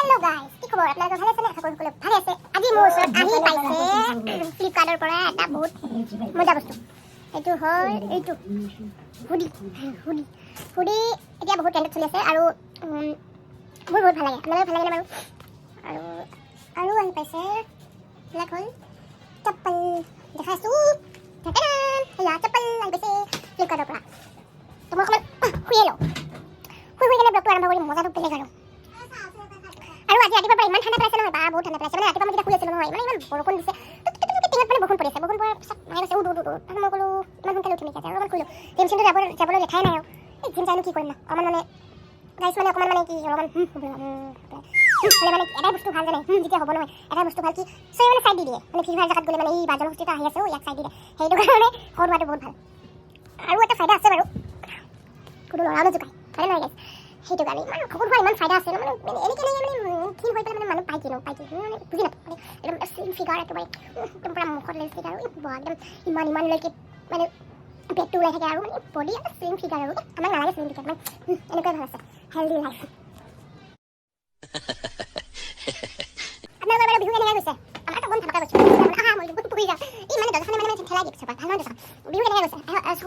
Hello guys কি খবৰ আপোনালোকৰ ভালে আছে নে সকলো ভালে আছে আজি মোৰ ওচৰত আহি পাইছে ফ্লিপকাৰ্টৰ পৰা এটা বহুত মজা বস্তু এইটো হয় এইটো হুডি এতিয়া বহুত ট্ৰেণ্ডত চলি আছে আৰু মোৰ বহুত ভাল লাগে আপোনালোকৰ ভাল লাগে নে বাৰু আৰু আহি পাইছে ব্লেক হল চপ্পল দেখাইছো এয়া চপ্পল আহি পাইছে ফ্লিপকাৰ্টৰ পৰা তো মই অকণমান শুয়ে লওঁ শুই কেনে ব্লগটো আৰম্ভ কৰিম মজাটো বেলেগ আৰু আজি ৰাতিপুৱাৰ পৰা ইমান ঠাণ্ডা পেলাইছে নহয় বা বহুত ঠাণ্ডা পেলাইছে মানে ৰাতিপুৱা মই যেতিয়া শুই আছিলোঁ নহয় মানে ইমান বৰষুণ দিছে টিঙত মানে বৰষুণ পৰিছে বৰষুণ পৰাৰ পিছত মায়ে কৈছে উঠ মই ক'লো ইমান সোনকালে উঠি নেকি আৰু অকণমান শুই লওঁ জিম চিমটো যাবলৈ লেঠাই নাই আৰু এই জিম যাইনো কি কৰিম না অকণমান মানে গাইছ মানে অকণমান মানে কি অকণমান মানে এটাই বস্তু ভাল জানে যেতিয়া হ'ব নহয় এটাই বস্তু ভাল কি চবে মানে চাইড দি দিয়ে মানে ফ্ৰী ফায়াৰ জেগাত গ'লে মানে এই বাজন হস্পিটেল আহি আছে ইয়াক চাইড দি দিয়ে সেইটো কাৰণে সৰু হোৱাটো বহুত ভাল আৰু এটা ফাইদা আছে বাৰু কোনো ল'ৰাও নজোকায় হয় নহয় গাইছ সেইটো কাৰণে ইমান সৰু হোৱা ইমান ফাইদা আছে মানে এনেকৈ মানে ক্ষীণ হৈ পেলাই মানে মানুহ পাই কি মানে বুজি নাপায় একদম স্লিম ফিগাৰ একেবাৰে একদম পূৰা মুখত লেজ ফিগাৰ আৰু একদম ইমানলৈকে মানে পেটটো ওলাই থাকে আৰু মানে বডি এটা স্লিম ফিগাৰ আৰু আমাক নালাগে স্লিম ফিগাৰ মানে এনেকুৱাই ভাল আছে হেল্ডি লাইফ আপোনালোকৰ বাৰু বিহু কেনেকৈ গৈছে আমাৰতো বন্ধ থাকা গৈছে আহা মই বহুত পুখুৰী যাওঁ এই মানে দৰ্জাখনে মানে ঠেলাই দিয়ে পিছৰ পৰা ভাল নহয় দৰ্জাখন বিহু কেনেকৈ গৈছে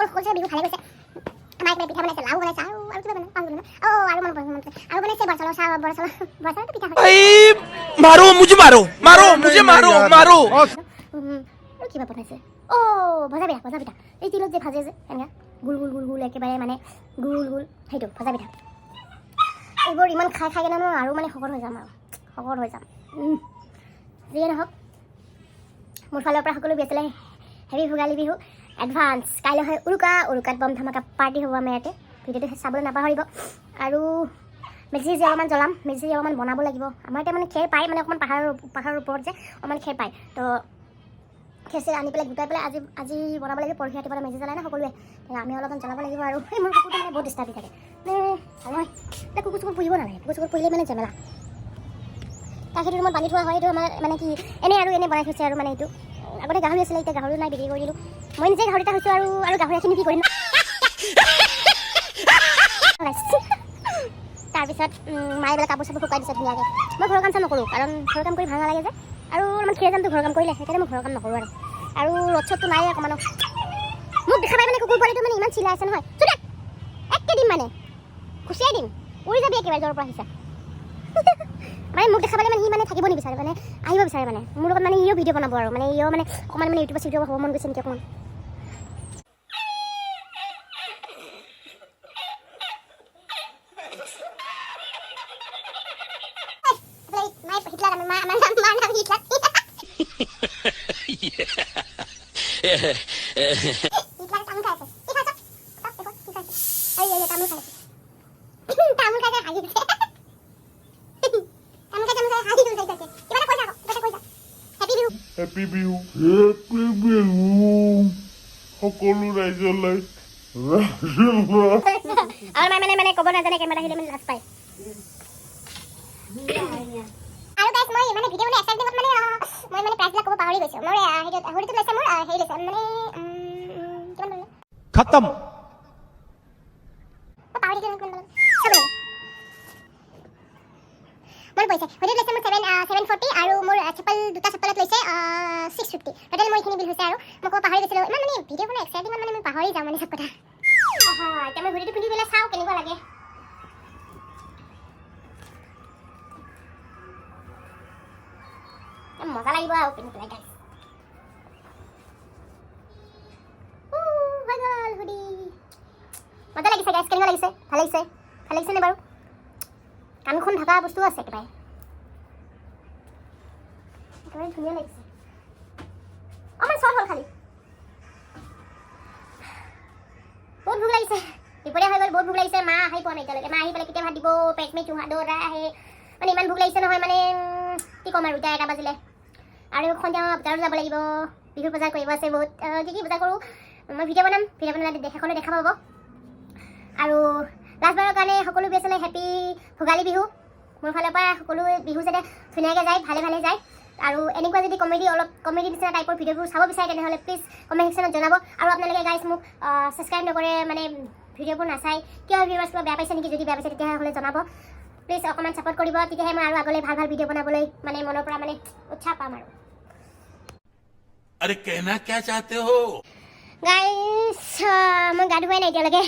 সকলো বিহু ভালে গৈছে আমাৰ এইফালে পিঠা বনাইছে লাও বনাইছে আৰু কিবা বনাইছে আৰু মন বনাইছে আৰু বনাইছে বৰচালৰ পিঠা मारो मुझे मारो আৰু কিবা বনাইছে ভজা পিঠা এই তিলত যে ভাজে যে এনেকৈ গোল একেবাৰে মানে গোল সেইটো ভজা পিঠা এইবোৰ ইমান খাই কেনে ন আৰু মানে শকত হৈ যাম যিয়ে নহওক মোৰ ফালৰ পৰা সকলো বেছিলে হেভি ভোগালী বিহু এডভান্স কাইলৈ হয় উৰুকাত বম ধমাকা পাৰ্টি হ'ব আমাৰ ইয়াতে ভিডিঅ'টো চাবলৈ নাপাহৰিব আৰু মেজি অলপমান জ্বলাম মেজি অলপমান বনাব লাগিব আমাৰ এতিয়া মানে খেৰ পায় মানে অকণমান পাহাৰৰ ওপৰত যে অকণমান খেৰ পায় তো খেৰ আনি পেলাই গোটাই পেলাই আজি বনাব লাগিব পৰহি ৰাতিপুৱা মেজি জ্বলাই না সকলোৱে আমি অলপমান জ্বলাব লাগিব আৰু এই মোৰ কুকুৰটো মানে বহুত ডিষ্টাৰ্ব দি থাকে নহয় এতিয়া কুকুৰ পুহিব নালাগে কুকুৰ পুহিলে মানে ঝামেলা তাক সেইটো ৰুমত বান্ধি থোৱা হয় এইটো আমাৰ মানে কি এনেই বনাই থৈছে আৰু মানে এইটো আগতে গাহৰি আছিলে এতিয়া গাহৰি নাই বিক্ৰী কৰি দিলোঁ মই নিজে গাহৰি এটা হৈছোঁ আৰু গাহৰিখিনি কি কৰিম তাৰপিছত মায়ে বোলে কাপোৰ চাপোৰ শুকাই দিছে ধুনীয়াকৈ মই ঘৰৰ কাম চাম নকৰোঁ কাৰণ ঘৰৰ কাম কৰি ভাল নালাগে যে আৰু অলপমান খেৰ যামতো ঘৰৰ কাম কৰিলে সেইকাৰণে মই ঘৰৰ কাম নকৰোঁ আৰু ৰ'দ চদটো নাই অকণমানো মোক দেখা পাই মানে কুকুৰ পোৱালিটো মানে ইমান চিলাই আছে নহয় একে দিম মানে খুচিয়াই দিম উৰি যাবি একেবাৰে জ্বৰৰ পৰা আহিছে মানে মোক দেখা পালে মানে সি মানে থাকিব নিবিচাৰে মানে আহিব বিচাৰে মানে মোৰ লগত মানে ইও ভিডিঅ' বনাব আৰু মানে ইও মানে অকণমান মানে ইউটিউবত চিউটিউবত হ'ব মন গৈছে নেকি অকণমান Happy Bihu. সকলো ৰাইজলৈ আৰু মানে ক'ব নাজানে কেমেৰা আহিলে মানে লাজ পায় আৰু গাইছ মই মানে ভিডিঅ' মানে এক্সাইটমেণ্টত মানে মই মানে প্ৰাইচবিলাক ক'ব পাহৰি গৈছোঁ মোৰ হেৰিটো লৈছে মোৰ হেৰি লৈছে মানে কিমান ল'লে खत्म পাহৰি গৈছোঁ কিমান ল'লে মোৰ পইচা হেৰিটো লৈছে মোৰ 740 আৰু মোৰ দুটা চপ্পলত লৈছে 650 টোটেল মই এইখিনি বিল হৈছে আৰু মই ক'ব পাহৰি গৈছিলোঁ ইমান মানে ভিডিঅ' বনাই এক্সাইটমেণ্ট মানে মই পাহৰি যাওঁ মানে চব কথা এতিয়া মই ভিডিঅ'টো পিন্ধি পেলাই চাওঁ কেনেকুৱা লাগে মজা লাগিব আৰু পিন্ধি পেলাই গাইছ হৈ গ'ল হুডি মজা লাগিছে গাইছ কেনেকুৱা লাগিছে ভাল লাগিছেনে বাৰু কাণখন ঢকা বস্তু আছে একেবাৰে ধুনীয়া লাগিছে অকণমান চট হ'ল খালি বহুত ভোক লাগিছে দুপৰীয়া হৈ গ'ল বহুত ভোক লাগিছে মা আহি পোৱা নাই এতিয়ালৈকে মা আহি পেলাই কেতিয়া ভাত দিব পেট মে চুহা দৌৰা আহে মানে ইমান ভোক লাগিছে নহয় মানে কি ক'ম আৰু এতিয়া 1 বাজিলে আৰু সন্ধিয়া বজাৰত যাব লাগিব বিহুৰ বজাৰ কৰিব আছে বহুত কি বজাৰ কৰোঁ মই ভিডিঅ' বনালে সকলোৱে দেখা পাব আৰু লাষ্টবাৰৰ কাৰণে সকলো বেছিলে হেপী ভোগালী বিহু মোৰ ফালৰ পৰা সকলো বিহু যাতে ধুনীয়াকৈ যায় ভালে যায় আৰু এনেকুৱা যদি কমেডি নিচিনা টাইপৰ ভিডিঅ'বোৰ চাব বিচাৰে তেনেহ'লে প্লিজ কমেণ্ট সেকশ্যনত জনাব আৰু আপোনালোকে গাইছ মোক ছাবস্ক্ৰাইব নকৰে মানে ভিডিঅ'বোৰ নাচায় কিয় ভিউৱাৰ্ছ কিবা বেয়া পাইছে নেকি যদি বেয়া পাইছে তেতিয়াহ'লে জনাব প্লিজ অকণমান ছাপোৰ্ট কৰিব তেতিয়াহে মই আৰু আগলৈ ভাল ভাল ভিডিঅ' বনাবলৈ মানে মনৰ পৰা মানে উৎসাহ পাম আৰু अरे कहना क्या चाहते हो গাইছ মই গা ধুৱাই নাই এতিয়ালৈকে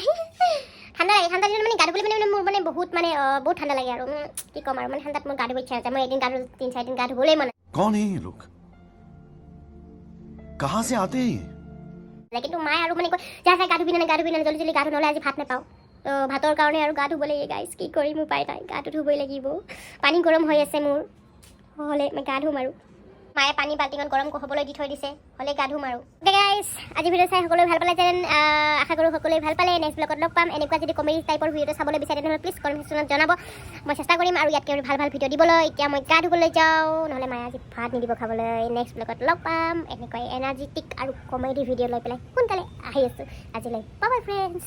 ঠাণ্ডা দিনত মানে গা ধুবলৈ মানে মোৰ মানে বহুত ঠাণ্ডা লাগে আৰু কি ক'ম আৰু মানে ঠাণ্ডাত মোৰ গা ধুব ইচ্ছা নাযায় মই এদিন গা ধুলো 3-4 দিন গা ধুবলৈ মন कौन है ये लोग कहाँ से आते हैं যায় কিন্তু মায়ে আৰু মানে কয় যা গা ধুবি না জলদি গা ধু নহ'লে আজি ভাত নাপাওঁ তো ভাতৰ কাৰণে আৰু গা ধুব লাগে গাইছ কি কৰিম উপায় নাই গাটো ধুবই লাগিব পানী গৰম হৈ আছে মোৰ হ'লে মই গা ধুম আৰু মায়ে পানী বাল্টিঙত গৰম হ'বলৈ দি থৈ দিছে হ'লে গা ধুম আৰু গাইছ আজি ভিডিঅ' চাই সকলোৱে ভাল পালে যেন আশা কৰোঁ সকলোৱে ভাল পালে নেক্সট ব্লগত লগ পাম এনেকুৱা যদি কমেডি টাইপৰ ভিডিঅ'টো চাবলৈ বিচাৰে তেনেহ'লে প্লিজ কমেণ্ট ছেকশ্যনত জনাব মই চেষ্টা কৰিম আৰু ইয়াতকৈ ভাল ভাল ভিডিঅ' দিবলৈ এতিয়া মই গা ধুবলৈ যাওঁ নহ'লে মায়ে আজি ভাত নিদিব খাবলৈ নেক্সট ব্লগত লগ পাম এনেকুৱাই এনাৰ্জেটিক আৰু কমেডি ভিডিঅ' লৈ পেলাই সোনকালে আহি আছোঁ আজিলৈ বাই বাই ফ্ৰেণ্ডছ